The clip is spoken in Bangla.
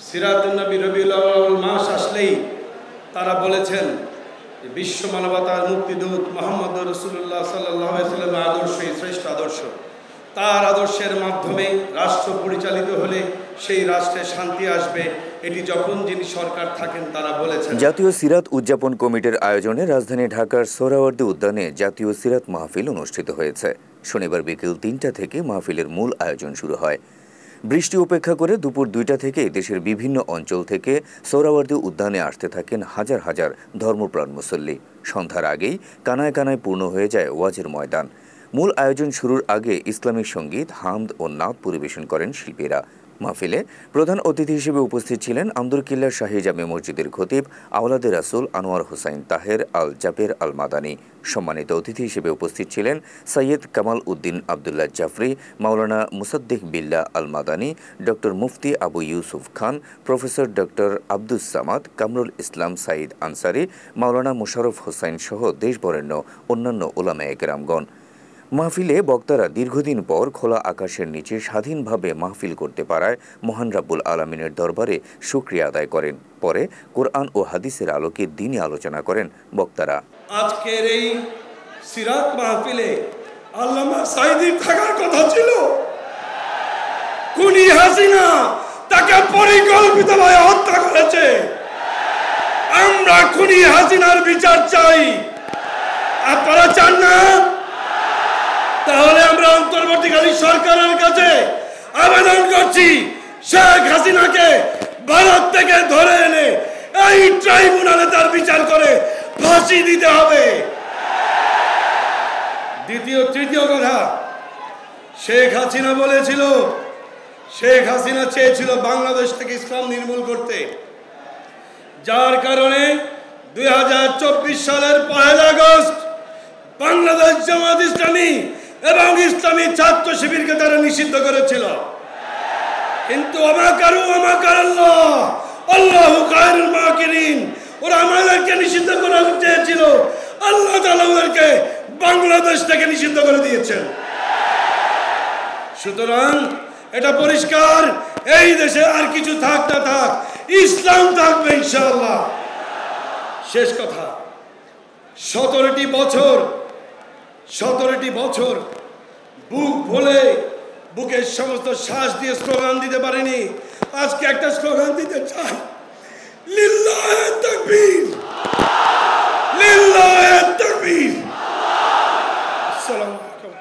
সিরাতুন নবী রবিউল আউয়াল মাস আসলেই তারা বলেছেন যে বিশ্ব মানবতার মুক্তিদূত মুহাম্মদ রাসূলুল্লাহ সাল্লাল্লাহু আলাইহি ওয়াসাল্লামের আদর্শই শ্রেষ্ঠ আদর্শ। তার আদর্শের মাধ্যমে রাষ্ট্র পরিচালিত হলে সেই রাষ্ট্রে শান্তি আসবে, এটি যখন যিনি সরকার থাকেন তারা বলেছেন। জাতীয় সিরাত উদযাপন কমিটির আয়োজনে রাজধানী ঢাকার সোহরাওয়ার্দী উদ্যানে জাতীয় সিরাত মাহফিল অনুষ্ঠিত হয়েছে। শনিবার বিকেল ৩টা থেকে মাহফিলের মূল আয়োজন শুরু হয়। বৃষ্টি উপেক্ষা করে দুপুর ২টা থেকে দেশের বিভিন্ন অঞ্চল থেকে সোহরাওয়ার্দী উদ্যানে আসতে থাকেন হাজার হাজার ধর্মপ্রাণ মুসল্লি। সন্ধ্যার আগেই কানায় কানায় পূর্ণ হয়ে যায় ওয়াজের ময়দান। মূল আয়োজন শুরুর আগে ইসলামিক সঙ্গীত, হামদ ও নাত পরিবেশন করেন শিল্পীরা। মাহফিলে প্রধান অতিথি হিসেবে উপস্থিত ছিলেন আন্দরকিল্লার শাহী জামে মসজিদের খতিব আওলাদে রাসূল আনোয়ার হোসাইন তাহের আল জাবের আল মাদানী। সম্মানিত অতিথি হিসেবে উপস্থিত ছিলেন সৈয়দ কামাল উদ্দিন আবদুল্লাহ জাফরি, মাওলানা মুসাদ্দিক বিল্লাহ আল মাদানী, ডক্টর মুফতি আবু ইউসুফ খান, প্রফেসর ডক্টর আব্দুস সামাদ, কামরুল ইসলাম সাঈদ আনসারি, মাওলানা মোশাররফ হোসাইন সহ দেশবরেণ্য অন্যান্য ওলামায়ে কেরামগণ। মাহফিলে বক্তারা দীর্ঘদিন পর খোলা আকাশের নিচে স্বাধীনভাবে মাহফিল করতে পারায় মহান রাব্বুল আলামিনের দরবারে শুকরিয়া আদায় করেন। পরে কোরআন ও হাদিসের আলোকে দ্বীনি আলোচনা করেন বক্তারা। আজকের এই সিরাত মাহফিলে আল্লামা সাঈদীর থাকার কথা ছিল। খুনি হাসিনা তাকে পরিকল্পিতভাবে হত্যা করেছে। আমরা খুনি হাসিনার বিচার চাই। আপনারা চান না? তাহলে আমরা অন্তর্বর্তীকালীন সরকারের কাছে আবেদন করছি, শেখ হাসিনাকে ভারত থেকে ধরে এনে এই ট্রাইব্যুনালে তার বিচার করে ফাঁসি দিতে হবে। তৃতীয় কথা, শেখ হাসিনা বলেছিল, শেখ হাসিনা চেয়েছিল বাংলাদেশ থেকে ইসলাম নির্মূল করতে, যার কারণে 2024 সালের 1 আগস্ট বাংলাদেশ জামাত ইসলামী এবং ইসলামী ছাত্র শিবিরকে তারা নিষিদ্ধ করেছিল। কিন্তু আল্লাহু খায়রুল মাকিরিন, ওরা আমাদেরকে নিষিদ্ধ করা চেয়েছিল, আল্লাহ তাআলা ওদেরকে বাংলাদেশ থেকে নিষিদ্ধ করে দিয়েছেন। সুতরাং এটা পরিষ্কার, এই দেশে আর কিছু থাক না থাক, ইসলাম থাকবে ইনশাআল্লাহ। শেষ কথা, 17টি বছর বুক ভুলে বুকের সমস্ত শ্বাস দিয়ে স্লোগান দিতে পারিনি। আজকে একটা স্লোগান দিতে চাই, লিল্লাহে তাকবীর, লিল্লাহে তাকবীর। আসসালামু আলাইকুম।